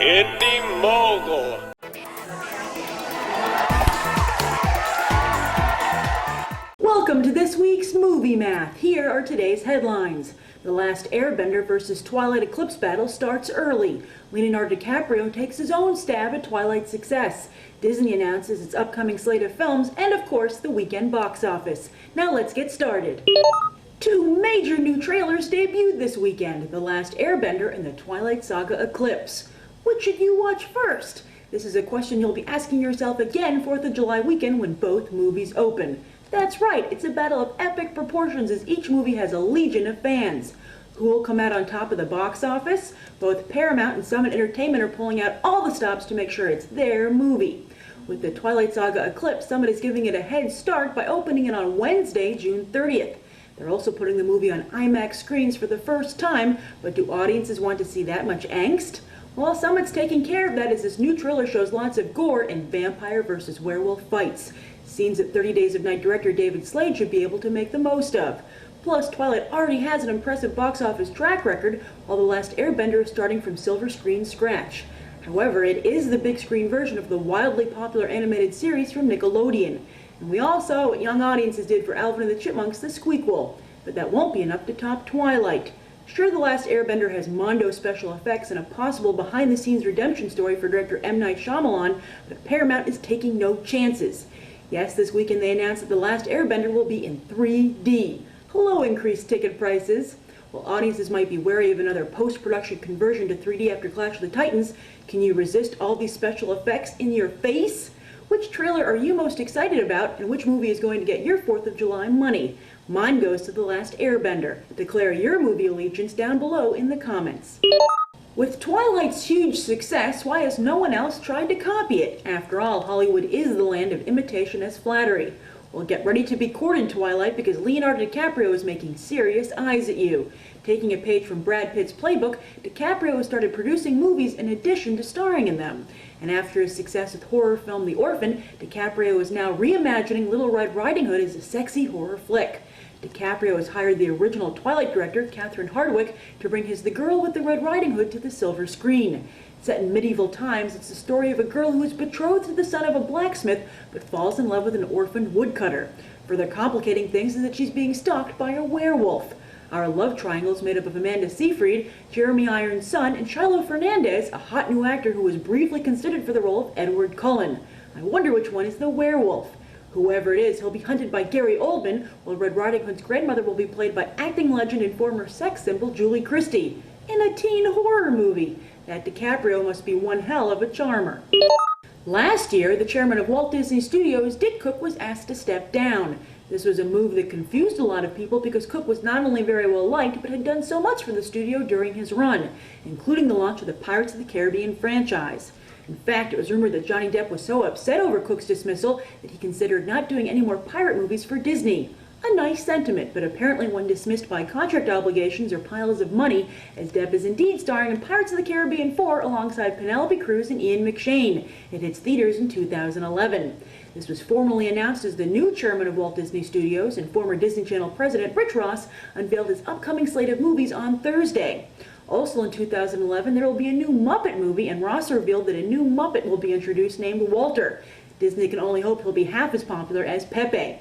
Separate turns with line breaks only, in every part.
Indie Mogul.
Welcome to this week's Movie Math. Here are today's headlines. The Last Airbender versus Twilight Eclipse battle starts early. Leonardo DiCaprio takes his own stab at Twilight's success. Disney announces its upcoming slate of films, and of course, the weekend box office. Now let's get started. Two major new trailers debuted this weekend, The Last Airbender and the Twilight Saga Eclipse. Which should you watch first? This is a question you'll be asking yourself again 4th of July weekend when both movies open. That's right, it's a battle of epic proportions as each movie has a legion of fans. Who will come out on top of the box office? Both Paramount and Summit Entertainment are pulling out all the stops to make sure it's their movie. With the Twilight Saga Eclipse, Summit is giving it a head start by opening it on Wednesday, June 30th. They're also putting the movie on IMAX screens for the first time, but do audiences want to see that much angst? Well, Summit's taking care of that as this new trailer shows lots of gore and vampire versus werewolf fights. Scenes that 30 Days of Night director David Slade should be able to make the most of. Plus, Twilight already has an impressive box office track record, while The Last Airbender is starting from silver screen scratch. However, it is the big screen version of the wildly popular animated series from Nickelodeon. And we all saw what young audiences did for Alvin and the Chipmunks' The Squeakquel. But that won't be enough to top Twilight. Sure, The Last Airbender has Mondo special effects and a possible behind-the-scenes redemption story for director M. Night Shyamalan, but Paramount is taking no chances. Yes, this weekend they announced that The Last Airbender will be in 3D. Hello, increased ticket prices. While audiences might be wary of another post-production conversion to 3D after Clash of the Titans, can you resist all these special effects in your face? Which trailer are you most excited about, and which movie is going to get your 4th of July money? Mine goes to The Last Airbender. Declare your movie allegiance down below in the comments. With Twilight's huge success, why has no one else tried to copy it? After all, Hollywood is the land of imitation as flattery. Well, get ready to be courted, Twilight, because Leonardo DiCaprio is making serious eyes at you. Taking a page from Brad Pitt's playbook, DiCaprio has started producing movies in addition to starring in them. And after his success with horror film The Orphan, DiCaprio is now reimagining Little Red Riding Hood as a sexy horror flick. DiCaprio has hired the original Twilight director, Catherine Hardwicke, to bring his The Girl with the Red Riding Hood to the silver screen. Set in medieval times, it's the story of a girl who is betrothed to the son of a blacksmith, but falls in love with an orphaned woodcutter. Further complicating things is that she's being stalked by a werewolf. Our love triangle is made up of Amanda Seyfried, Jeremy Irons' son, and Shiloh Fernandez, a hot new actor who was briefly considered for the role of Edward Cullen. I wonder which one is the werewolf. Whoever it is, he'll be hunted by Gary Oldman, while Red Riding Hood's grandmother will be played by acting legend and former sex symbol Julie Christie. In a teen horror movie. That DiCaprio must be one hell of a charmer. Last year, the chairman of Walt Disney Studios, Dick Cook, was asked to step down. This was a move that confused a lot of people because Cook was not only very well liked, but had done so much for the studio during his run, including the launch of the Pirates of the Caribbean franchise. In fact, it was rumored that Johnny Depp was so upset over Cook's dismissal that he considered not doing any more pirate movies for Disney. A nice sentiment, but apparently one dismissed by contract obligations or piles of money, as Depp is indeed starring in Pirates of the Caribbean 4 alongside Penelope Cruz and Ian McShane. It hits theaters in 2011. This was formally announced as the new chairman of Walt Disney Studios, and former Disney Channel president Rich Ross unveiled his upcoming slate of movies on Thursday. Also in 2011, there will be a new Muppet movie, and Ross revealed that a new Muppet will be introduced named Walter. Disney can only hope he'll be half as popular as Pepe.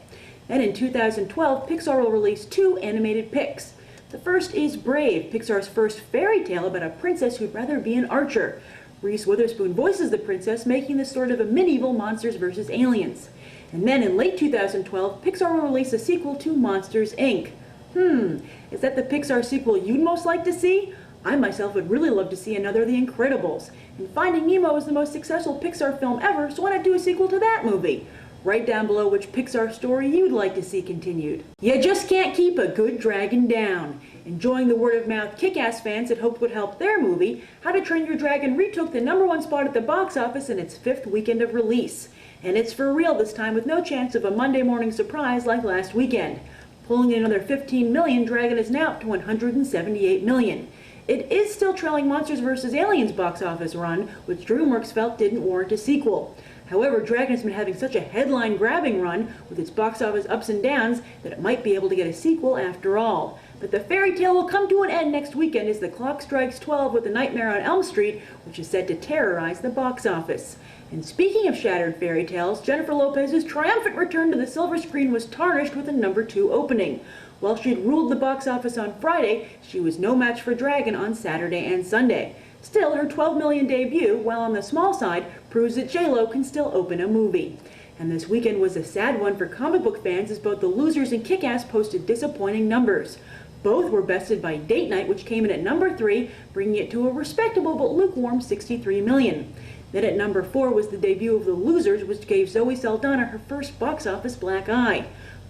Then in 2012, Pixar will release 2 animated pics. The first is Brave, Pixar's first fairy tale about a princess who'd rather be an archer. Reese Witherspoon voices the princess, making this sort of a medieval Monsters vs. Aliens. And then in late 2012, Pixar will release a sequel to Monsters, Inc. Is that the Pixar sequel you'd most like to see? I myself would really love to see another The Incredibles. And Finding Nemo is the most successful Pixar film ever, so why not do a sequel to that movie? Write down below which Pixar story you'd like to see continued. You just can't keep a good dragon down. Enjoying the word-of-mouth Kick-Ass fans had hoped would help their movie, How to Train Your Dragon retook the #1 spot at the box office in its 5th weekend of release. And it's for real this time with no chance of a Monday morning surprise like last weekend. Pulling in another $15 million, Dragon is now up to $178 million. It is still trailing Monsters vs. Aliens box office run, which DreamWorks felt didn't warrant a sequel. However, Dragon has been having such a headline-grabbing run with its box office ups and downs that it might be able to get a sequel after all. But the fairy tale will come to an end next weekend as the clock strikes 12 with A Nightmare on Elm Street, which is set to terrorize the box office. And speaking of shattered fairy tales, Jennifer Lopez's triumphant return to the silver screen was tarnished with a #2 opening. While she'd ruled the box office on Friday, she was no match for Dragon on Saturday and Sunday. Still, her $12 million debut, while on the small side, proves that J.Lo can still open a movie. And this weekend was a sad one for comic book fans as both The Losers and Kick-Ass posted disappointing numbers. Both were bested by Date Night, which came in at #3, bringing it to a respectable but lukewarm $63 million. Then at #4 was the debut of The Losers, which gave Zoe Saldana her first box office black eye.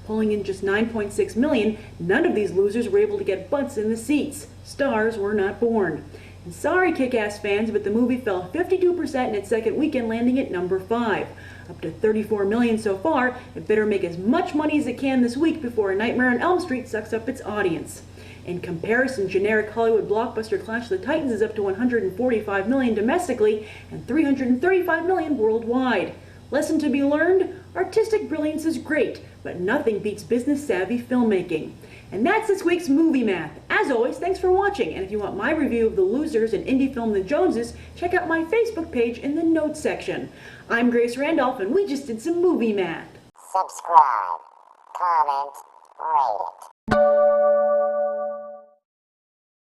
Pulling in just $9.6 million, none of these losers were able to get butts in the seats. Stars were not born. And sorry, Kick-Ass fans, but the movie fell 52% in its second weekend, landing at #5. Up to $34 million so far, it better make as much money as it can this week before A Nightmare on Elm Street sucks up its audience. In comparison, generic Hollywood blockbuster Clash of the Titans is up to $145 million domestically and $335 million worldwide. Lesson to be learned? Artistic brilliance is great, but nothing beats business-savvy filmmaking. And that's this week's Movie Math. As always, thanks for watching, and if you want my review of The Losers and indie film The Joneses, check out my Facebook page in the notes section. I'm Grace Randolph, and we just did some Movie Math.
Subscribe, comment, rate it.